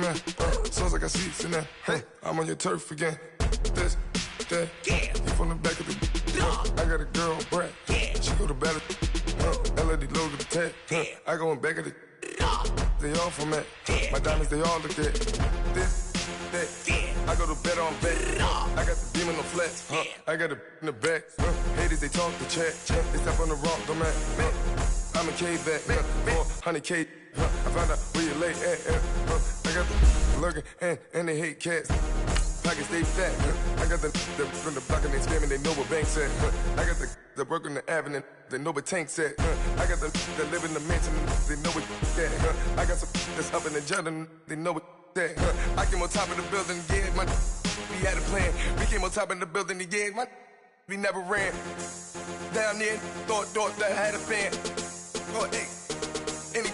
man. Sounds like I see it in there. Hey, I'm on your turf again. This, that, yeah. You from the back of the. I got a girl, Brad. Yeah. She go to battle. LED logo the tag. I go in back of the. They all from that. My diamonds, they all look at. This, that. I go to bed on bed. I got the beam on the flats. I got it in the back. Haters, they talk the chat. They step on the rock, the man. I'm a K-back. 400K. I found out where you lay at. I got the lurking and they hate cats. Pockets they fat. I got the from the block and they scamming. They know what banks at. I got the work on the avenue. They know what tanks at. I got the live in the mansion. They know what that. I got some that's up in the jungle. They know what that. I came on top of the building. Yeah, my we had a plan. We came on top of the building. Yeah, my we never ran. Down there, thought that had a fan. Oh, hey, any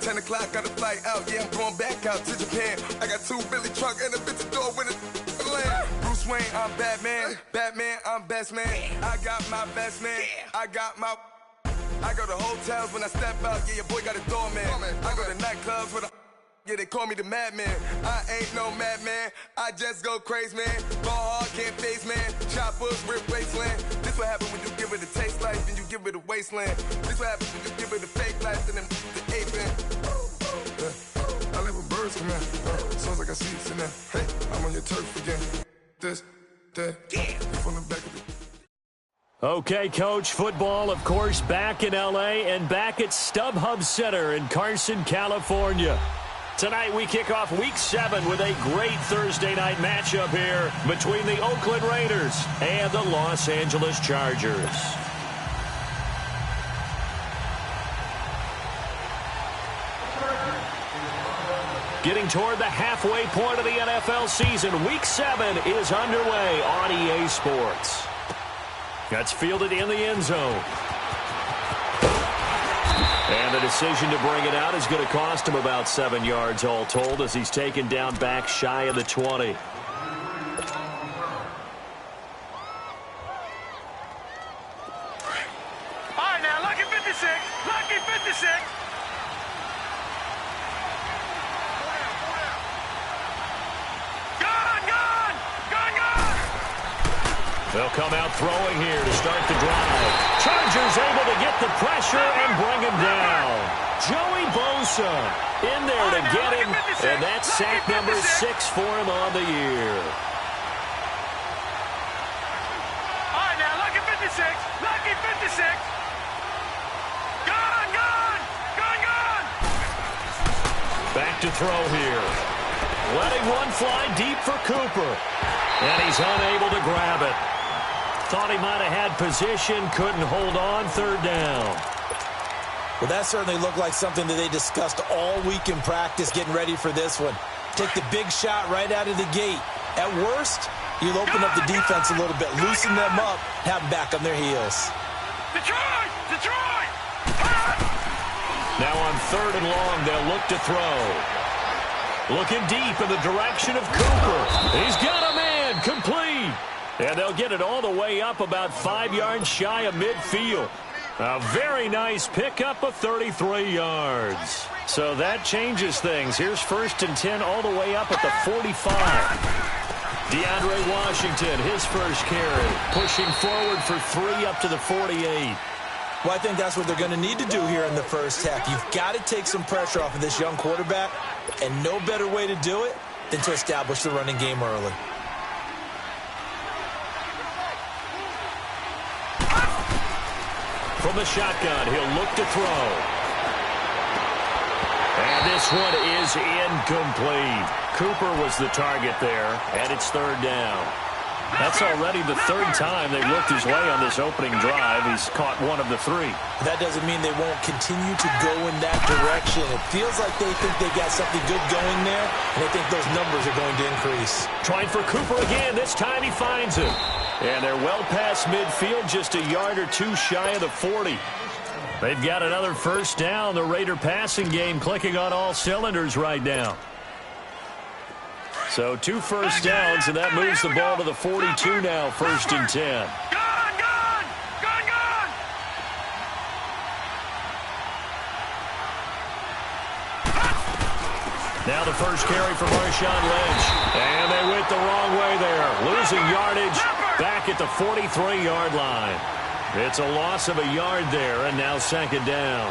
10 o'clock, got a flight out. Yeah, I'm going back out to Japan. I got 2 Billy truck and a bitch door with a land. Bruce Wayne, I'm Batman. Batman, I'm best man. I got my best man. I got my. I go to hotels when I step out. Yeah, your boy got a doorman. I go to nightclubs with a. Yeah, they call me the madman. I ain't no madman. I just go crazy, man. Ball hard, can't face, man. Choppers, rip wasteland. This what happen when you give it a taste life, then you give it a wasteland. This what happens when you give it a fake life, then the aping. I live with birds come in. Sounds like I see it in there. Hey, I'm on your turf again. This, that, yeah. From the back of the. Okay, Coach, football, of course, back in L.A. and back at StubHub Center in Carson, California. Tonight we kick off Week 7 with a great Thursday night matchup here between the Oakland Raiders and the Los Angeles Chargers. Getting toward the halfway point of the NFL season, Week 7 is underway on EA Sports. That's fielded in the end zone. And the decision to bring it out is going to cost him about 7 yards all told as he's taken down back shy of the 20. All right, now, lucky 56. Lucky 56. They'll come out throwing here to start the drive. Chargers able to get the pressure and bring him down. Joey Bosa in there to get him, and that's sack number 6 for him on the year. All right, now, lucky 56. Lucky 56. Gone. Back to throw here. Letting one fly deep for Cooper. And he's unable to grab it. Thought he might have had position, couldn't hold on, 3rd down. Well, that certainly looked like something that they discussed all week in practice getting ready for this one. Take the big shot right out of the gate. At worst, you'll open up the defense a little bit, loosen them up, have them back on their heels. Detroit! Now on 3rd and long, they'll look to throw. Looking deep in the direction of Cooper. He's got a man, complete. And they'll get it all the way up about 5 yards shy of midfield. A very nice pickup of 33 yards. So that changes things. Here's 1st and 10 all the way up at the 45. DeAndre Washington, his first carry. Pushing forward for 3 up to the 48. Well, I think that's what they're going to need to do here in the first half. You've got to take some pressure off of this young quarterback, and no better way to do it than to establish the running game early. From the shotgun, he'll look to throw. And this one is incomplete. Cooper was the target there, and it's 3rd down. That's already the 3rd time they've looked his way on this opening drive. He's caught 1 of the 3. That doesn't mean they won't continue to go in that direction. It feels like they think they got something good going there, and they think those numbers are going to increase. Trying for Cooper again. This time he finds him. And they're well past midfield, just a yard or 2 shy of the 40. They've got another 1st down. The Raider passing game clicking on all cylinders right now. So 2 first downs, and that moves the ball to the 42 now, 1st and 10. Gone! Now the first carry for Marshawn Lynch. And they went the wrong way there. Losing yardage back at the 43-yard line. It's a loss of a yard there, and now second down.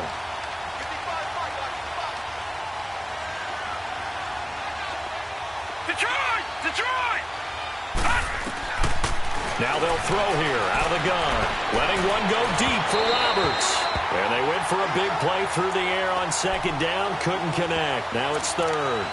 Detroit! Detroit! Now they'll throw here out of the gun. Letting one go deep for Roberts. And they went for a big play through the air on second down. Couldn't connect. Now it's third.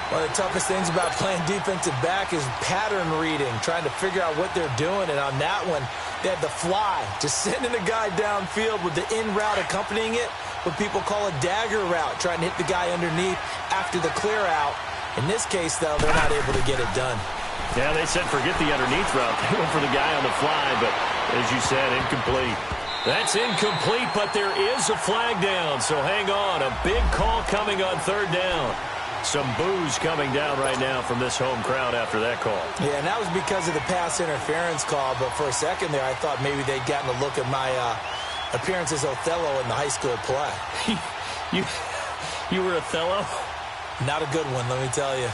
One of the toughest things about playing defensive back is pattern reading, trying to figure out what they're doing. And on that one, they had the fly, just sending a guy downfield with the in route accompanying it, what people call a dagger route, trying to hit the guy underneath after the clear out. In this case, though, they're not able to get it done. Yeah, they said forget the underneath route. They went for the guy on the fly, but as you said, incomplete. That's incomplete, but there is a flag down, so hang on. A big call coming on third down. Some boos coming down right now from this home crowd after that call. Yeah, and that was because of the pass interference call, but for a second there, I thought maybe they'd gotten a look at my appearance as Othello in the high school play. You were Othello? Not a good one, let me tell you.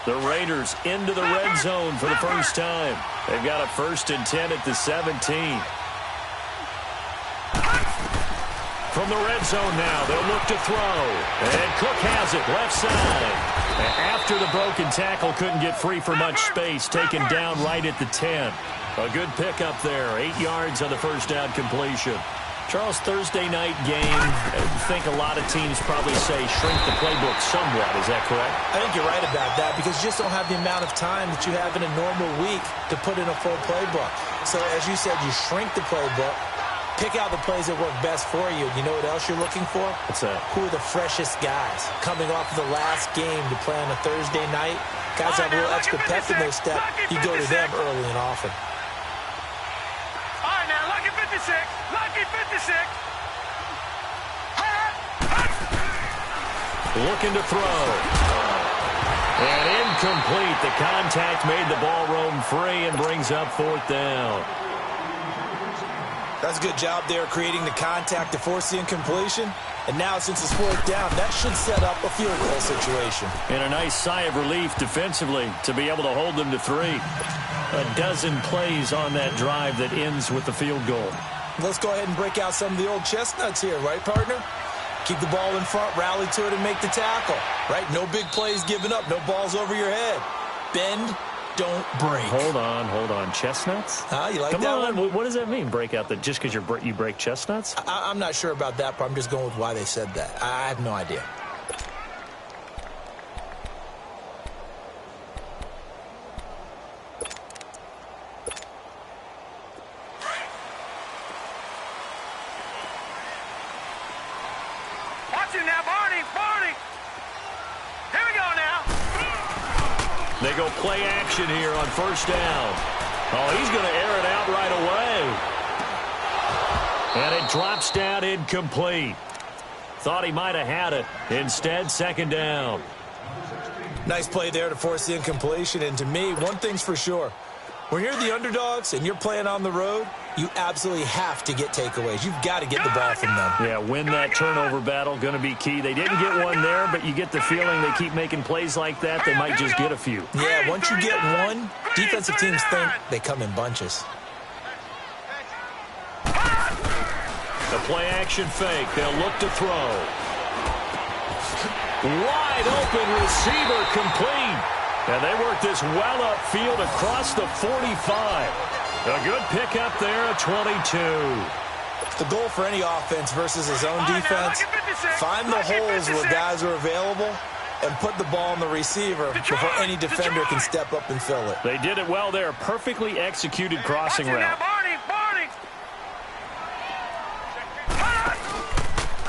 The Raiders into the red zone for the first time. They've got a 1st and 10 at the 17. From the red zone now, they'll look to throw. And Cook has it, left side. And after the broken tackle, couldn't get free for much space, taken down right at the 10. A good pickup there, 8 yards on the first down completion. Charles, Thursday night game, I think a lot of teams probably say shrink the playbook somewhat. Is that correct? I think you're right about that because you just don't have the amount of time that you have in a normal week to put in a full playbook. So as you said, you shrink the playbook, pick out the plays that work best for you. You know what else you're looking for? What's that? Who are the freshest guys coming off of the last game to play on a Thursday night? Guys have a little extra pep in their step. You go to them early and often. All right, now, lucky 56. Lucky 56. Looking to throw. And incomplete. The contact made the ball roam free and brings up fourth down. That's a good job there creating the contact to force the incompletion. And now since it's fourth down, that should set up a field goal situation. And a nice sigh of relief defensively to be able to hold them to 3. A dozen plays on that drive that ends with the field goal. Let's go ahead and break out some of the old chestnuts here, right, partner? Keep the ball in front, rally to it, and make the tackle, right? No big plays given up, no balls over your head. Bend, don't break. Hold on. Chestnuts? You like Come that on. one? What does that mean, break out? Just because you break chestnuts? I'm not sure about that, but I'm just going with why they said that. I have no idea. Now, Barney. Here we go now. They go play action here on first down. Oh, he's going to air it out right away. And it drops down incomplete. Thought he might have had it. Instead, second down. Nice play there to force the incompletion. And to me, one thing's for sure. When you're the underdogs and you're playing on the road, you absolutely have to get takeaways. You've got to get the ball from them. Yeah, win that turnover battle, going to be key. They didn't get one there, but you get the feeling they keep making plays like that, they might just get a few. Yeah, once you get one, defensive teams think they come in bunches. The play action fake. They'll look to throw. Wide open receiver complete. And they work this well upfield across the 45. A good pickup there at 22. The goal for any offense versus his own defense, find the holes where guys are available and put the ball on the receiver before any defender can step up and fill it. They did it well there. Perfectly executed crossing route.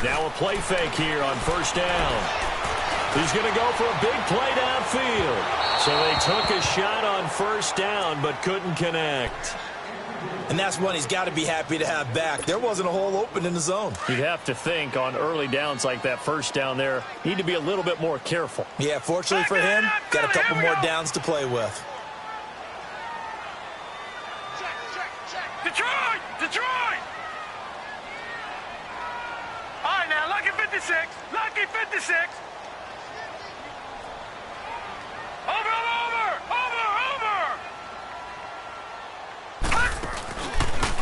Now a play fake here on first down. He's going to go for a big play downfield. So they took a shot on first down but couldn't connect. And that's one he's got to be happy to have back. There wasn't a hole open in the zone. You'd have to think on early downs like that first down there, need to be a little bit more careful. Yeah, fortunately for him, got a couple more downs to play with. Detroit! All right, now, lucky 56. 56.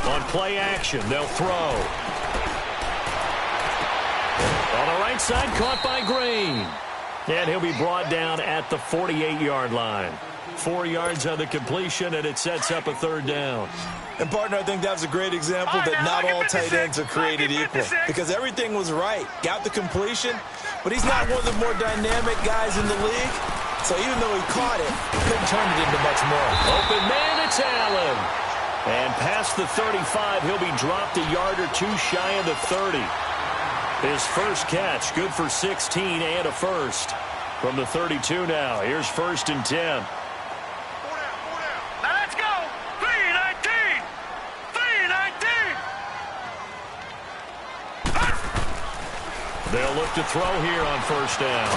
On play action, they'll throw. On the right side, caught by Green. And he'll be brought down at the 48-yard line. 4 yards on the completion, and it sets up a third down. And, partner, I think that's a great example that not all tight ends are created equal. Because everything was right. Got the completion, but he's not one of the more dynamic guys in the league. So even though he caught it, he couldn't turn it into much more. Open man, it's Allen. And past the 35, he'll be dropped a yard or two shy of the 30. His first catch, good for 16 and a first. From the 32 now, here's 1st and 10. They'll look to throw here on 1st down.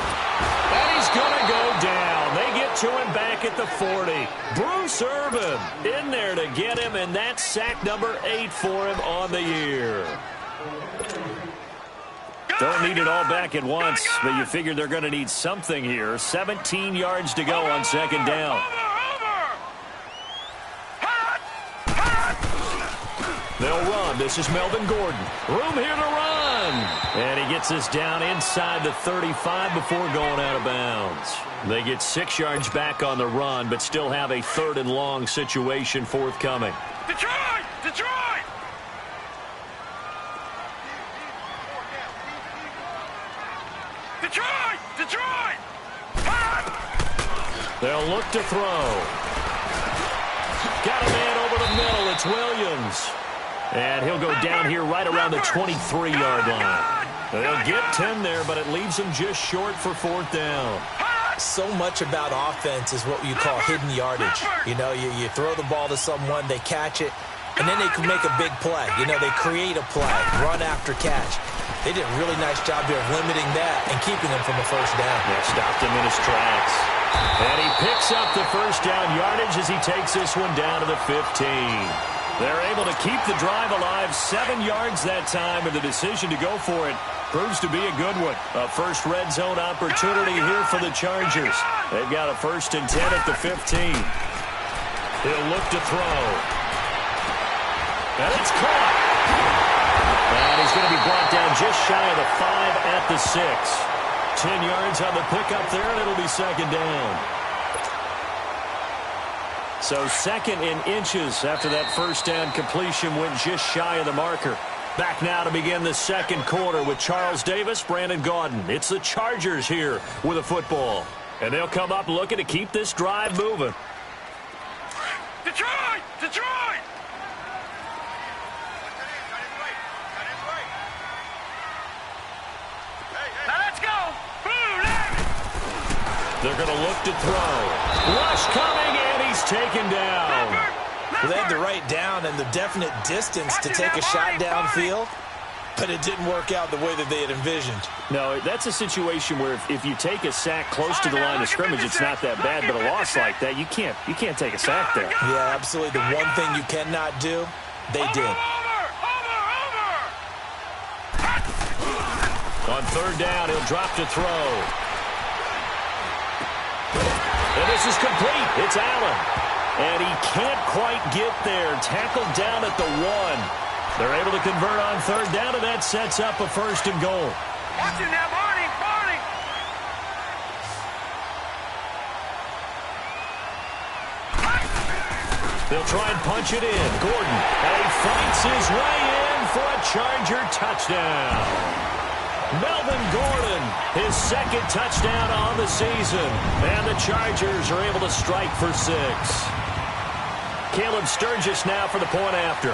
And he's going to go down. They get to him back at the 40. Bruce Irvin in there to get him, and that's sack number 8 for him on the year. Don't need it all back at once, but you figure they're going to need something here. 17 yards to go on 2nd down. They'll run. This is Melvin Gordon. Room here to run. And he gets us down inside the 35 before going out of bounds. They get 6 yards back on the run, but still have a 3rd and long situation forthcoming. Detroit! Detroit! Detroit! Detroit! They'll look to throw. Got a man over the middle. It's Williams. And he'll go down here right around the 23-yard line. They'll get 10 there, but it leaves them just short for 4th down. So much about offense is what you call hidden yardage. You know, you throw the ball to someone, they catch it, and then they can make a big play. You know, they create a play, run after catch. They did a really nice job here of limiting that and keeping him from a 1st down. Yeah, stopped him in his tracks. And he picks up the 1st down yardage as he takes this one down to the 15. They're able to keep the drive alive, 7 yards that time, and the decision to go for it proves to be a good one. A first red zone opportunity here for the Chargers. They've got a 1st and 10 at the 15. He'll look to throw. And it's caught. And he's going to be brought down just shy of the 5 at the 6. 10 yards on the pickup there, and it'll be 2nd down. So 2nd in inches after that 1st down completion went just shy of the marker. Back now to begin the 2nd quarter with Charles Davis, Brandon Gaudin. It's the Chargers here with a football. And they'll come up looking to keep this drive moving. Detroit! Detroit! Now let's go! They're going to look to throw. Rush coming, and he's taken down. Well, they had the right down and the definite distance to take a shot downfield, but it didn't work out the way that they had envisioned. No, that's a situation where if you take a sack close to the line of scrimmage, it's not that bad, but a loss like that, you can't take a sack there. Yeah, absolutely. The one thing you cannot do, they did. On 3rd down, he'll drop to throw. And this is complete. It's Allen. And he can't quite get there. Tackled down at the 1. They're able to convert on 3rd down, and that sets up a 1st and goal. Watch it now, Barney! Barney! They'll try and punch it in. Gordon, and he fights his way in for a Charger touchdown. Melvin Gordon, his 2nd touchdown on the season. And the Chargers are able to strike for 6. Caleb Sturgis now for the point after.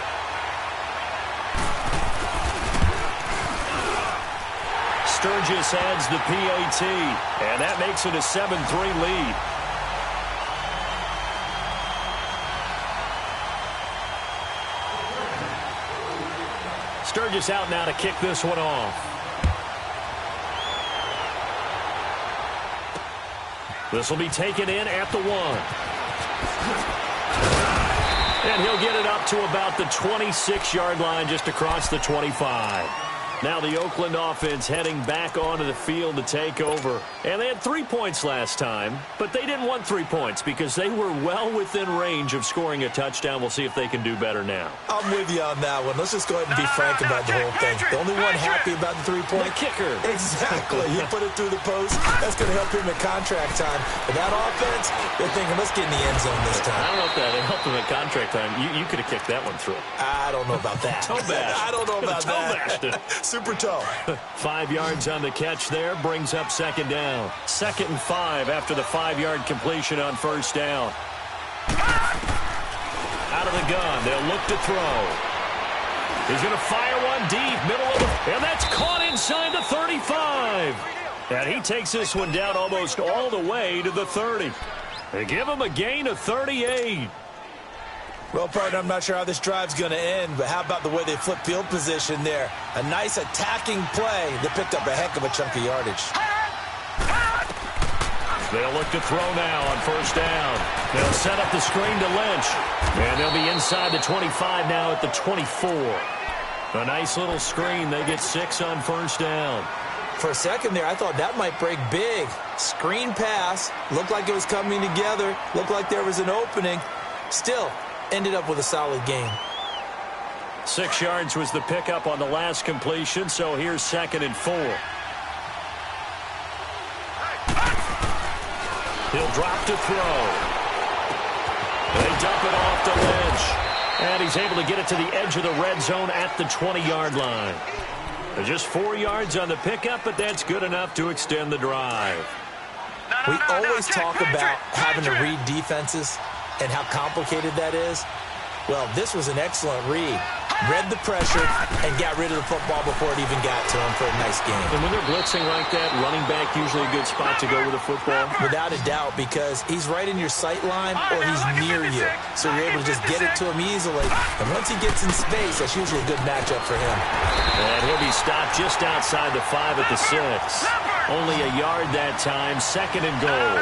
Sturgis adds the PAT, and that makes it a 7-3 lead. Sturgis out now to kick this one off. This will be taken in at the 1. And he'll get it up to about the 26-yard line just across the 25. Now the Oakland offense heading back onto the field to take over. And they had 3 points last time, but they didn't want 3 points because they were well within range of scoring a touchdown. We'll see if they can do better now. I'm with you on that one. Let's just go ahead and be frank about the whole thing. The only one happy about the 3-point. The kicker. Exactly. You put it through the post. That's going to help him at contract time. But that offense, they're thinking, let's get in the end zone this time. I don't know if that helped him at contract time. You could have kicked that one through. I don't know about that. Toe bash. I don't know about that. Super toe. 5 yards on the catch there, brings up second down. 2nd and 5 after the 5-yard completion on first down. Out of the gun, they'll look to throw. He's going to fire one deep, middle of the, and that's caught inside the 35. And he takes this one down almost all the way to the 30. They give him a gain of 38. Well, partner, I'm not sure how this drive's going to end, but how about the way they flip field position there? A nice attacking play that picked up a heck of a chunk of yardage. They'll look to throw now on first down. They'll set up the screen to Lynch. And they'll be inside the 25 now at the 24. A nice little screen. They get 6 on first down. For a second there, I thought that might break big. Screen pass. Looked like it was coming together. Looked like there was an opening. Still, ended up with a solid gain. 6 yards was the pickup on the last completion, so here's 2nd and 4. He'll drop to throw. They dump it off to Lynch. And he's able to get it to the edge of the red zone at the 20-yard line. Just 4 yards on the pickup, but that's good enough to extend the drive. We always talk about having to read defenses and how complicated that is. Well, this was an excellent read. Read the pressure and got rid of the football before it even got to him for a nice game. And when they're blitzing like that, running back usually a good spot to go with the football? Without a doubt, because he's right in your sight line or he's near you. So you're able to just get it to him easily. And once he gets in space, that's usually a good matchup for him. And he'll be stopped just outside the 5 at the 6. Only a yard that time, 2nd and goal.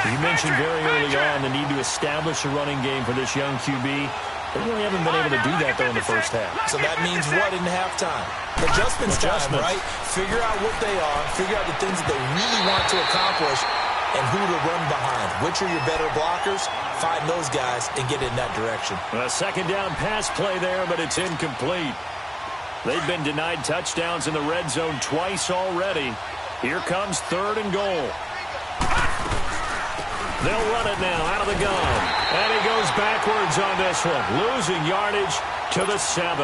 You mentioned very early on the need to establish a running game for this young QB. They really haven't been able to do that, though, in the first half. So that means what in halftime? Adjustments time, right? Figure out what they are, figure out the things that they really want to accomplish, and who to run behind. Which are your better blockers? Find those guys and get in that direction. A 2nd down pass play there, but it's incomplete. They've been denied touchdowns in the red zone twice already. Here comes 3rd and goal. They'll run it now out of the gun. And he goes backwards on this one. Losing yardage to the 7.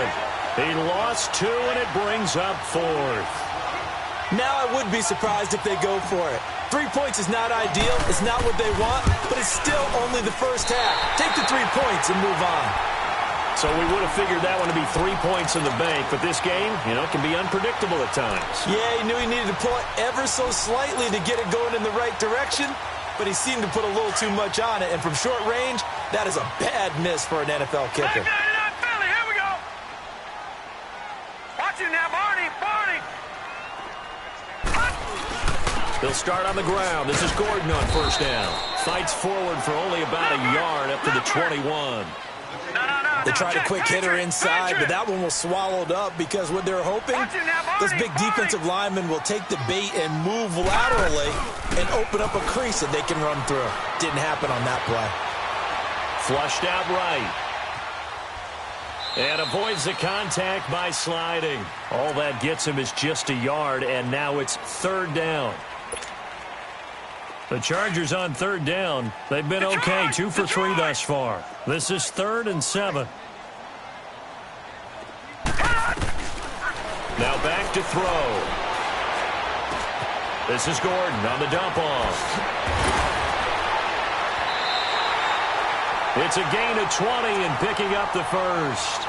He lost 2, and it brings up 4th. Now I would be surprised if they go for it. 3 points is not ideal. It's not what they want, but it's still only the first half. Take the 3 points and move on. So we would have figured that one to be 3 points in the bank, but this game, can be unpredictable at times. Yeah, he knew he needed to pull it ever so slightly to get it going in the right direction, but he seemed to put a little too much on it, and from short range, that is a bad miss for an NFL kicker. Philly, here we go. Watch it now, Barney. They'll start on the ground. This is Gordon on first down. Fights forward for only about a yard up to the 21. They tried a quick hitter inside, but that one was swallowed up because what they're hoping, those big defensive linemen will take the bait and move laterally and open up a crease that they can run through. Didn't happen on that play. Flushed out right. And avoids the contact by sliding. All that gets him is just a yard, and now it's 3rd down. The Chargers on 3rd down. They've been okay, 2 for 3 thus far. This is 3rd and 7. Now back to throw. This is Gordon on the dump off. It's a gain of 20 and picking up the first.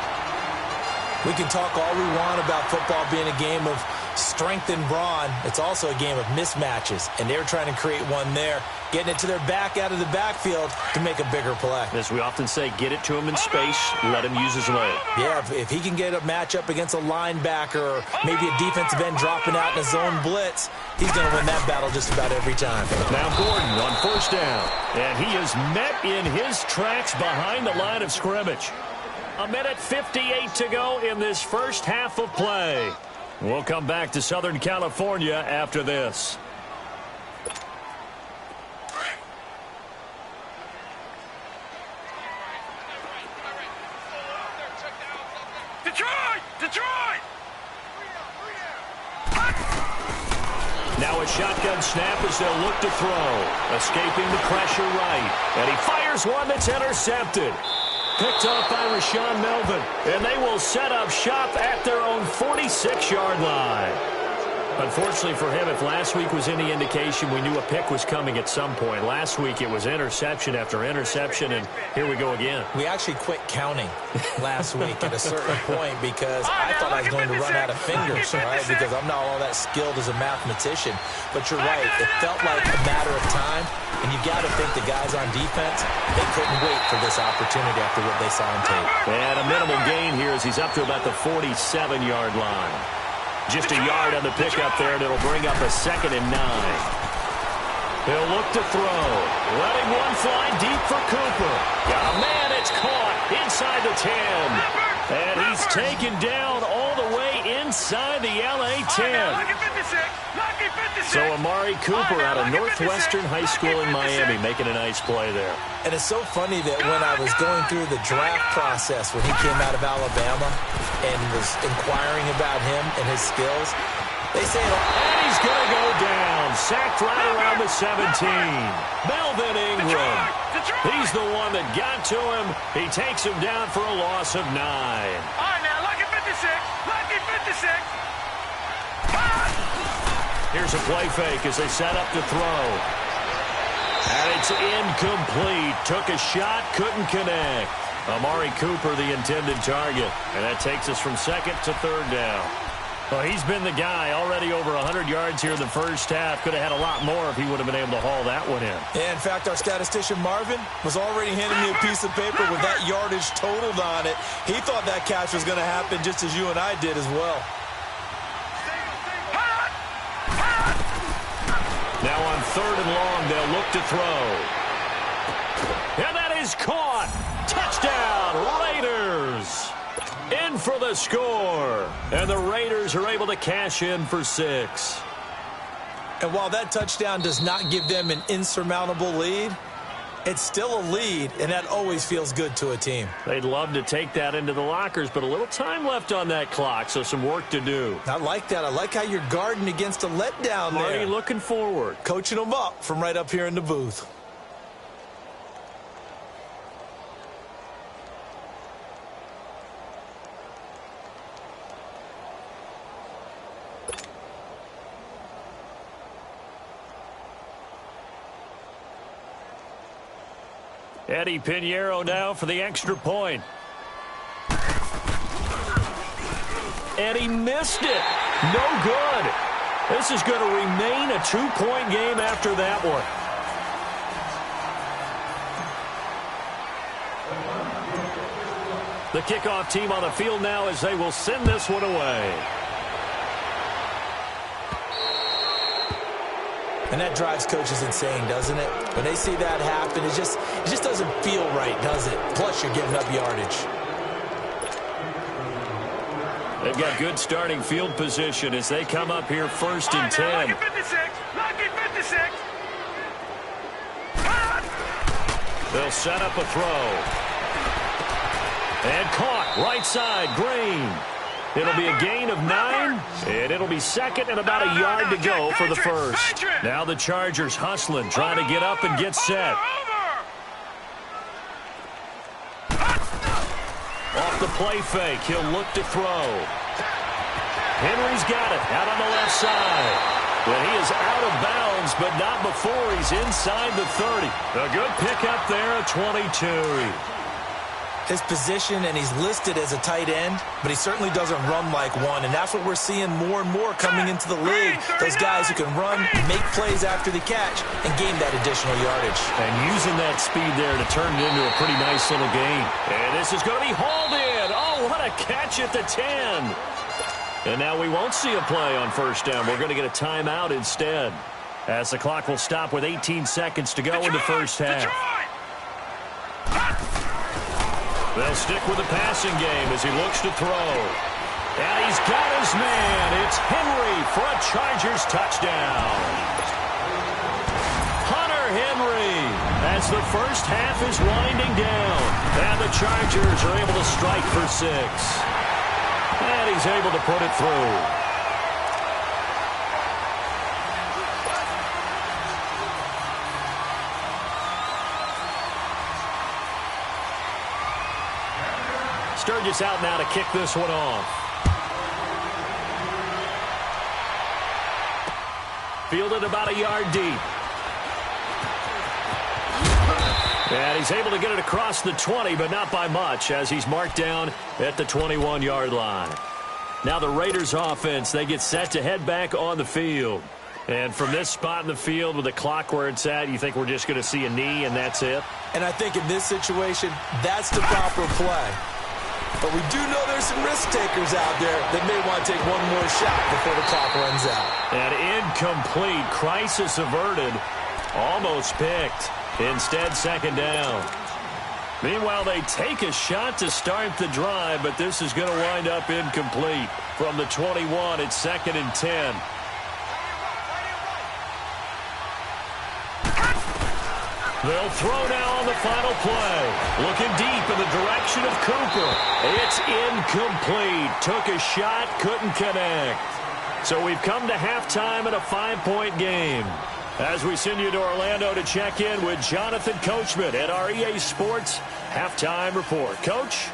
We can talk all we want about football being a game of strength and brawn. It's also a game of mismatches, and they're trying to create one there, getting it to their back out of the backfield to make a bigger play. As we often say, get it to him in space, let him use his leg. Yeah, if he can get a matchup against a linebacker or maybe a defensive end dropping out in a zone blitz, he's going to win that battle just about every time. Now Gordon on first down, and he is met in his tracks behind the line of scrimmage. 1:58 to go in this first half of play. We'll come back to Southern California after this. Detroit! Now a shotgun snap as they'll look to throw. Escaping the pressure right. And he fires one that's intercepted. Picked off by Rashaan Melvin. And they will set up shop at their own 46-yard line. Unfortunately for him, if last week was any indication, we knew a pick was coming at some point. Last week it was interception after interception, and here we go again. We actually quit counting last week at a certain point because I thought I was going to run out of fingers, right? Because I'm not all that skilled as a mathematician. But you're right. It felt like a matter of time, and you got to think the guys on defense, they couldn't wait for this opportunity after what they saw on tape. And a minimal gain here as he's up to about the 47-yard line. Just a yard on the pickup there, and it'll bring up a 2nd and 9. He'll look to throw. Letting one fly deep for Cooper. Got a man, it's caught inside the 10. And he's taken down all the way inside the LA 10. So Amari Cooper out of Northwestern High School in Miami making a nice play there. And it's so funny that when I was going through the draft process when he came out of Alabama and was inquiring about him and his skills, they say, and he's going to go down. Sacked right around the 17. Melvin Ingram. He's the one that got to him. He takes him down for a loss of 9. All right, now, lucky 56. Lucky 56. Here's a play fake as they set up to throw. And it's incomplete. Took a shot, couldn't connect. Amari Cooper, the intended target. And that takes us from 2nd to 3rd down. Well, he's been the guy. Already over 100 yards here in the first half. Could have had a lot more if he would have been able to haul that one in. Yeah, in fact, our statistician Marvin was already handing me a piece of paper with that yardage totaled on it. He thought that catch was going to happen just as you and I did as well. Now on 3rd and long, they'll look to throw. And that is caught. Touchdown, Raiders. In for the score. And the Raiders are able to cash in for 6. And while that touchdown does not give them an insurmountable lead, it's still a lead, and that always feels good to a team. They'd love to take that into the lockers, but a little time left on that clock, so some work to do. I like that. I like how you're guarding against a letdown there. Marty looking forward. Coaching them up from right up here in the booth. Eddie Pinheiro now for the extra point. Eddie missed it. No good. This is going to remain a 2-point game after that one. The kickoff team on the field now as they will send this one away. And that drives coaches insane, doesn't it? When they see that happen, it just doesn't feel right, does it? Plus, you're giving up yardage. They've got good starting field position as they come up here 1st and 10. Lucky 56. Lucky 56. They'll set up a throw. And caught right side, Green. It'll be a gain of 9, and it'll be 2nd and about a yard to go for the first. Now the Chargers hustling, trying to get up and get set. Off the play fake, he'll look to throw. Henry's got it out on the left side. Well, he is out of bounds, but not before he's inside the 30. A good pickup there at 22. His position, and he's listed as a tight end, but he certainly doesn't run like one, and that's what we're seeing more and more coming into the league. Those guys who can run, make plays after the catch, and gain that additional yardage. And using that speed there to turn it into a pretty nice little gain. And this is going to be hauled in. Oh, what a catch at the 10. And now we won't see a play on 1st down. We're going to get a timeout instead, as the clock will stop with 18 seconds to go in the first half. They'll stick with the passing game as he looks to throw. And he's got his man. It's Henry for a Chargers touchdown. Hunter Henry, as the first half is winding down. And the Chargers are able to strike for 6. And he's able to put it through. Sturgis out now to kick this one off. Fielded about a yard deep. And he's able to get it across the 20, but not by much, as he's marked down at the 21-yard line. Now the Raiders offense, they get set to head back on the field. And from this spot in the field with the clock where it's at, you think we're just going to see a knee and that's it? And I think in this situation, that's the proper play. But we do know there's some risk takers out there that may want to take one more shot before the clock runs out. And incomplete. Crisis averted. Almost picked. Instead, second down. Meanwhile, they take a shot to start the drive, but this is going to wind up incomplete. From the 21, it's 2nd and 10. They'll throw now on the final play. Looking deep in the direction of Cooper. It's incomplete. Took a shot, couldn't connect. So we've come to halftime in a 5-point game. As we send you to Orlando to check in with Jonathan Coachman at our EA Sports Halftime Report. Coach?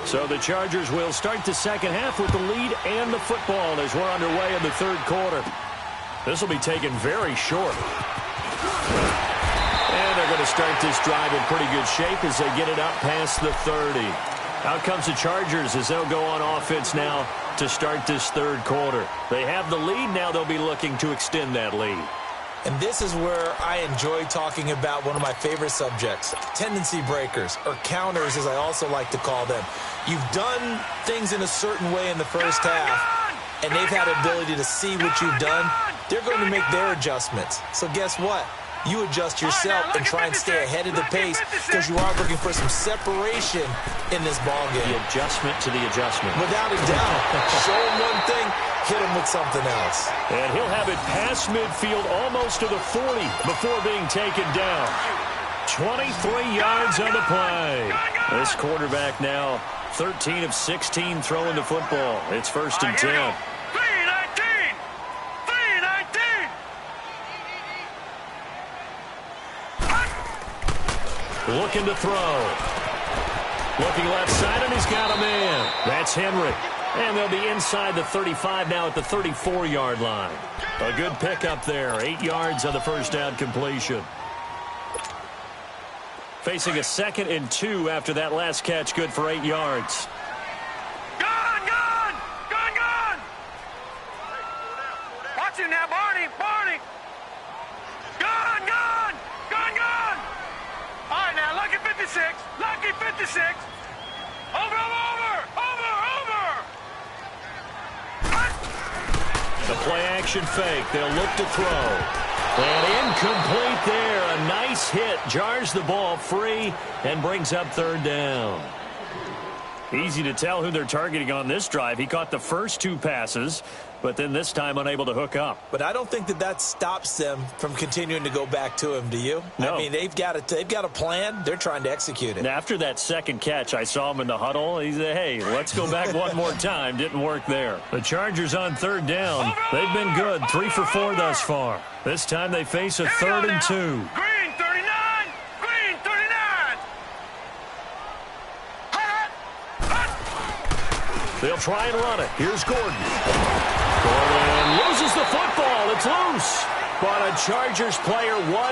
So the Chargers will start the second half with the lead and the football as we're underway in the third quarter. This will be taken very short. And they're going to start this drive in pretty good shape as they get it up past the 30. Out comes the Chargers as they'll go on offense now to start this third quarter. They have the lead. Now they'll be looking to extend that lead. And this is where I enjoy talking about one of my favorite subjects, tendency breakers, or counters as I also like to call them. You've done things in a certain way in the first half, and they've had the ability to see what you've done. They're going to make their adjustments. So guess what? You adjust yourself and try and stay ahead of the pace because you are looking for some separation in this ballgame. The adjustment to the adjustment. Without a doubt. Show him one thing, hit him with something else. And he'll have it past midfield almost to the 40 before being taken down. 23 yards on the play. This quarterback now 13 of 16 throwing the football. It's 1st and 10. 3-19! 3-19! Looking to throw. Looking left side, and he's got a man. That's Henry. And they'll be inside the 35 now at the 34-yard line. A good pickup there. 8 yards on the first down completion. Facing a 2nd and 2 after that last catch, good for 8 yards. Gone! Gone! Gone! Gone! Watch him now, Barney! Barney! Gone! Gone! Gone! Gone! All right, now, lucky 56. Lucky 56. Over, over, over, over! The play-action fake. They'll look to throw. And incomplete there. A nice hit. Jars the ball free and brings up 3rd down. Easy to tell who they're targeting on this drive. He caught the first 2 passes, but then this time unable to hook up. But I don't think that stops them from continuing to go back to him, do you? No. I mean, they've got a plan. They're trying to execute it. And after that second catch, I saw him in the huddle. He said, hey, let's go back one more time. Didn't work there. The Chargers on 3rd down. They've been good. 3 for 4 thus far. This time they face a 3rd and 2. Green 39! Green 39! They'll try and run it. Here's Gordon. Gordon loses the football. It's loose. But a Chargers player was